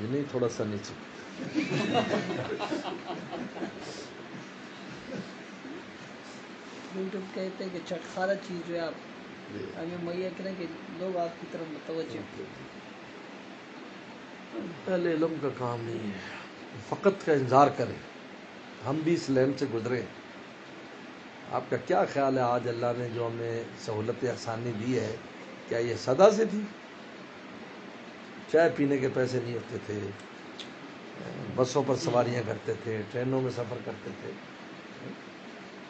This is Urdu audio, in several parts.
یہ نہیں تھوڑا سا نیچے. یوٹیوب کہتے ہیں کہ سارا چیز جو ہے آپ ہمیں مہیا کریں کہ لوگ آپ کی طرف متوجہ ہوں. اہل علم کا کام نہیں ہے فقط کا انتظار کریں. ہم بھی اس لین سے گزرے. آپ کا کیا خیال ہے آج اللہ نے جو ہمیں سہولت آسانی دی ہے کیا یہ سدا سے تھی؟ چائے پینے کے پیسے نہیں ہوتے تھے, بسوں پر سواریاں کرتے تھے, ٹرینوں میں سفر کرتے تھے,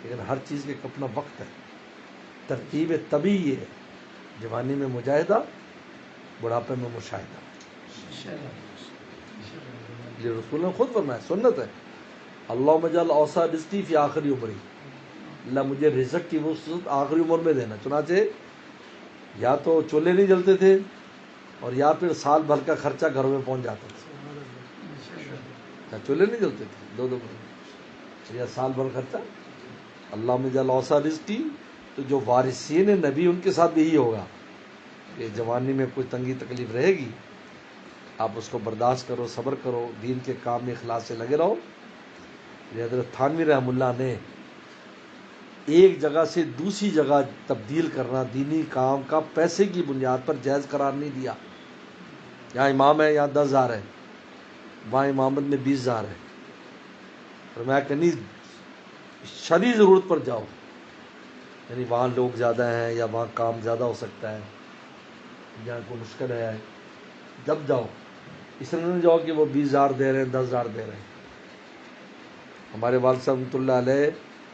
لیکن ہر چیز کا ایک اپنا وقت ہے. ترتیب طبی یہ ہے, جوانی میں مجاہدہ, بڑھاپے میں مشاہدہ. یہ رسول نے خود فرمایا, سنت ہے. اللہم اجعل اوسع رزقی فی آخری عمری, اللہ مجھے رزق کی وسعت آخری عمر میں دینا. چنانچہ یا تو چولہے نہیں جلتے تھے اور یا پھر سال بھر کا خرچہ گھروں میں پہنچ جاتا تھا. چولہے نہیں جلتے تھے دو یا سال بھر خرچہ. اللہم اجعل اوسع رزقی, تو جو وارثین نبی ان کے ساتھ بھی یہی ہوگا کہ جوانی میں کوئی تنگی تکلیف رہے گی, آپ اس کو برداشت کرو, صبر کرو, دین کے کام میں اخلاص سے لگے رہو. حضرت تھانوی رحمہ اللہ نے ایک جگہ سے دوسری جگہ تبدیل کرنا دینی کام کا پیسے کی بنیاد پر جائز قرار نہیں دیا. یہاں امام ہے, یہاں 10,000 ہے, وہاں امامت میں 20,000 ہے. فرمایا کہ نہیں, شرعی ضرورت پر جاؤ, یعنی وہاں لوگ زیادہ ہیں یا وہاں کام زیادہ ہو سکتا ہے, جہاں کوئی مشکل ہے جب جاؤ. اس طرح نہ جاؤ کہ وہ 20,000 دے رہے ہیں, 10,000 دے رہے ہیں. ہمارے والد صاحب رحمۃ اللہ علیہ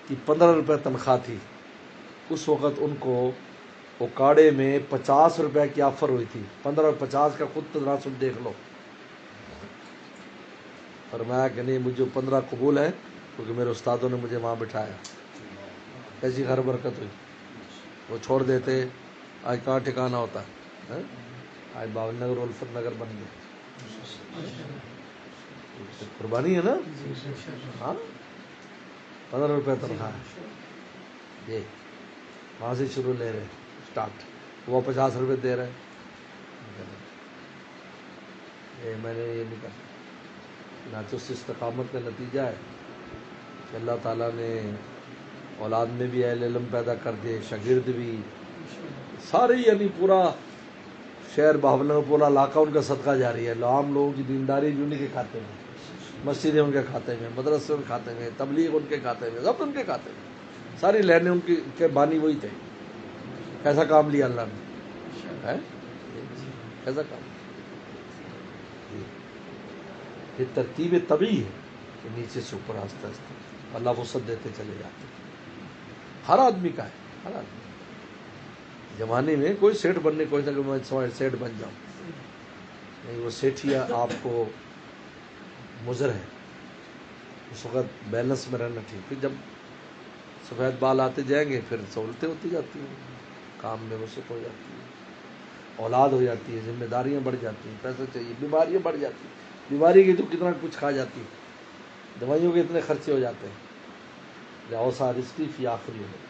کی 15 روپے تنخواہ تھی. اس وقت ان کو اوکاڑے میں 50 روپے کی آفر ہوئی تھی. 15 اور 50 کا خود تناسب دیکھ لو. فرمایا کہ نہیں, مجھے 15 قبول ہے کیونکہ میرے استادوں نے مجھے وہاں بٹھایا. ایسی گھر برکت ہوئی. وہ چھوڑ دیتے, آج کہاں ٹھکانا ہوتا ہے, آج باول نگر الفت نگر بن گیا. قربانی ہے نا. ہاں, 15 روپے تنخواہ یہ وہاں سے شروع لے رہے اسٹارٹ, وہ 50 روپے دے رہے. میں نے یہ نہیں کرنا. ناچو سے استقامت کا نتیجہ ہے کہ اللہ تعالیٰ نے اولاد میں بھی اہل علم پیدا کر دے, شاگرد بھی سارے, یعنی پورا شہر باولنگر پورا علاقہ ان کا صدقہ جاری ہے. عام لوگوں کی دینداری بھی انہیں کے کھاتے میں, مسجدیں ان کے کھاتے میں, مدرسے ان کے کھاتے میں, تبلیغ ان کے کھاتے میں, سب ان کے کھاتے میں. ساری لہریں ان کے بانی وہی تھے. کیسا کام لیا اللہ نے, کیسا کام. یہ ترتیب طبی ہے کہ نیچے سے اوپر آہستہ آہستہ اللہ وسعت دیتے چلے جاتے ہیں. ہر آدمی کا ہے, ہر آدمی. زمانے میں کوئی سیٹھ بننے کوئی نہ کہ میں سیٹھ بن جاؤں نہیں, وہ سیٹھیا آپ کو مضر ہے. اس وقت بیلنس میں رہنا ٹھیک. پھر جب سفید بال آتے جائیں گے پھر سہولتیں ہوتی جاتی ہیں, کام میں وسعت ہو جاتی ہے, اولاد ہو جاتی ہے, ذمہ داریاں بڑھ جاتی ہیں, پیسے چاہیے, بیماریاں بڑھ جاتی ہیں. بیماری کی تو کتنا کچھ کھا جاتی ہے, دوائیوں کے اتنے خرچے ہو جاتے ہیں. اوسع رزقی فی آخری عمر.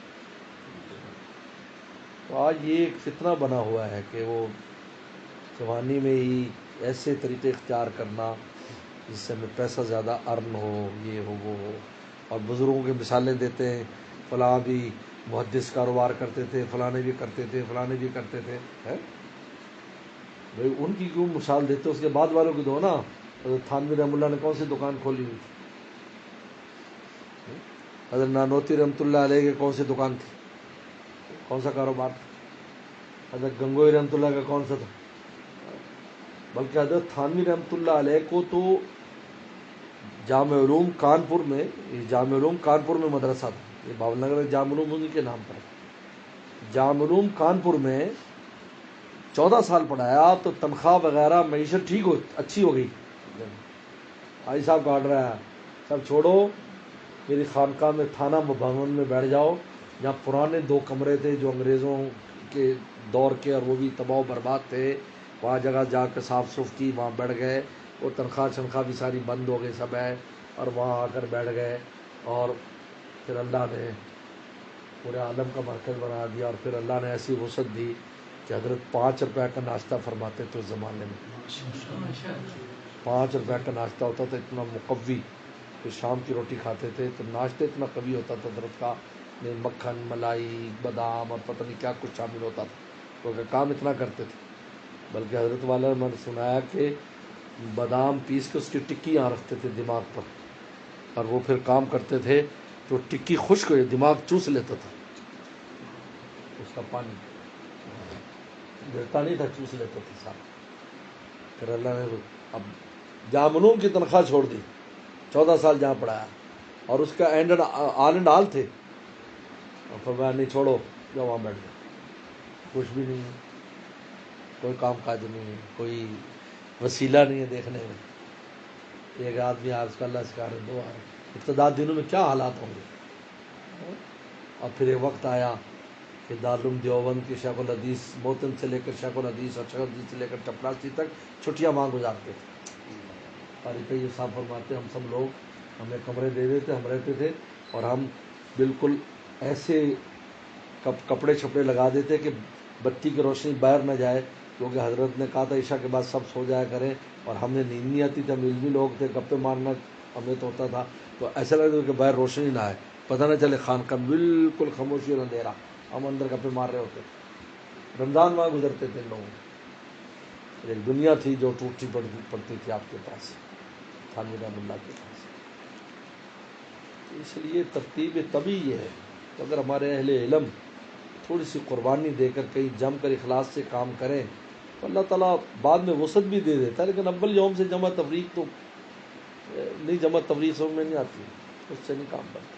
تو آج یہ ایک فتنہ بنا ہوا ہے کہ وہ جوانی میں ہی ایسے طریقے اختیار کرنا جس سے ہمیں پیسہ زیادہ ارن ہو, یہ ہو وہ ہو. اور بزرگوں کی مثالیں دیتے ہیں, فلاں بھی محدث کاروبار کرتے تھے, فلاں بھی کرتے تھے, فلاں بھی کرتے تھے. بھائی ان کی کیوں مثال دیتے, اس کے بعد والوں کی دو نا. حضرت تھانوی رحمۃ اللہ نے کون سی دکان کھولی ہوئی تھی؟ حضرت نانوتی رحمۃ اللہ علیہ کی کون سی دکان تھی, کون سا کاروبار تھا؟ حضرت گنگوئی رحمۃ اللہ کا کون سا تھا؟ بلکہ حضرت تھانوی رحمۃ اللہ علیہ کو تو جامع علوم کانپور میں مدرسہ تھا. یہ باول نگر جامع علوم انہی کے نام پر ہے. جامع علوم کانپور میں 14 سال پڑھایا تو تنخواہ وغیرہ معیشت اچھی ہو گئی. حاجی صاحب کا آرڈر ہے, سب چھوڑو, میری خانقاہ میں تھانہ بھون میں بیٹھ جاؤ, جہاں پرانے 2 کمرے تھے جو انگریزوں کے دور کے اور وہ بھی تباہ و برباد تھے, وہاں جگہ جا کے صاف صف کی, وہاں بیٹھ گئے. وہ تنخواہ بھی ساری بند ہو گئی, سب ہے, اور وہاں آ کر بیٹھ گئے. اور پھر اللہ نے پورے عالم کا مرکز بنا دیا. اور پھر اللہ نے ایسی وسعت دی کہ حضرت 5 روپے کا ناشتہ فرماتے تھے اس زمانے میں. 5 روپے کا ناشتہ ہوتا تھا، اتنا مقوی. پھر شام کی روٹی کھاتے تھے تو ناشتہ اتنا قوی ہوتا تھا حضرت کا، مکھن، ملائی، بادام اور پتہ نہیں کیا کچھ شامل ہوتا تھا، کیونکہ کام اتنا کرتے تھے. بلکہ حضرت والا نے میں نے سنایا کہ بادام پیس کے اس کی ٹکی یہاں رکھتے تھے دماغ پر، اور وہ پھر کام کرتے تھے تو ٹکی خشک ہوئی، دماغ چوس لیتا تھا، اس کا پانی گرتا نہیں تھا، چوس لیتا تھا سارا. پھر اللہ نے اب جہاں منوم کی تنخواہ چھوڑ دی، 14 سال جہاں پڑھایا، اور اس کا آل اینڈ آل تھے، اور فرمایا نہیں چھوڑو، جاؤ وہاں بیٹھ جاؤ. کچھ بھی نہیں ہے، کوئی کام کاج نہیں ہے، کوئی وسیلہ نہیں ہے دیکھنے میں. ایک آدمی آج کل اللہ سکھا رہے، 2 ابتدا دنوں میں کیا حالات ہوں گے. اور پھر ایک وقت آیا کہ دارالعلوم دیوبند کی شیخ الحدیث موتن سے لے کر شیخ الحدیث اور شیخ الحدیث سے لے کر چپراسی تک چھٹیاں وہاں گزارتے تھے. طارق یہ صاحب فرماتے ہم سب لوگ ہمیں کمرے دے دیتے، ہم رہتے تھے، اور ہم بالکل ایسے کپڑے چھپڑے لگا دیتے کہ بتی کی روشنی باہر نہ جائے، کیونکہ حضرت نے کہا تھا عشاء کے بعد سب سو جایا کریں، اور ہمیں نیند نہیں آتی تھی، ہم علمی لوگ تھے، گپے مارنا ہمیں تو ہوتا تھا، تو ایسا لگتا تھا کہ باہر روشنی نہ آئے، پتہ نہ چلے خانقاہ بالکل خاموشی اور اندھیرا، ہم اندر گپے مار رہے ہوتے. رمضان وہاں گزرتے تھے لوگ. ایک دنیا تھی جو ٹوٹتی پڑتی تھی آپ کے پاس، تھانوی رحمۃ اللہ کے پاس. اس لیے ترتیب طبی یہ ہے کہ اگر ہمارے اہل علم تھوڑی سی قربانی دے کر کہیں جم کر اخلاص سے کام کریں تو اللہ تعالیٰ بعد میں وسعت بھی دے دیتا ہے. لیکن اول یوم سے جمع تفریق تو نہیں، جمع تفریق سمجھ میں نہیں آتی، اس سے نہیں کام بنتا.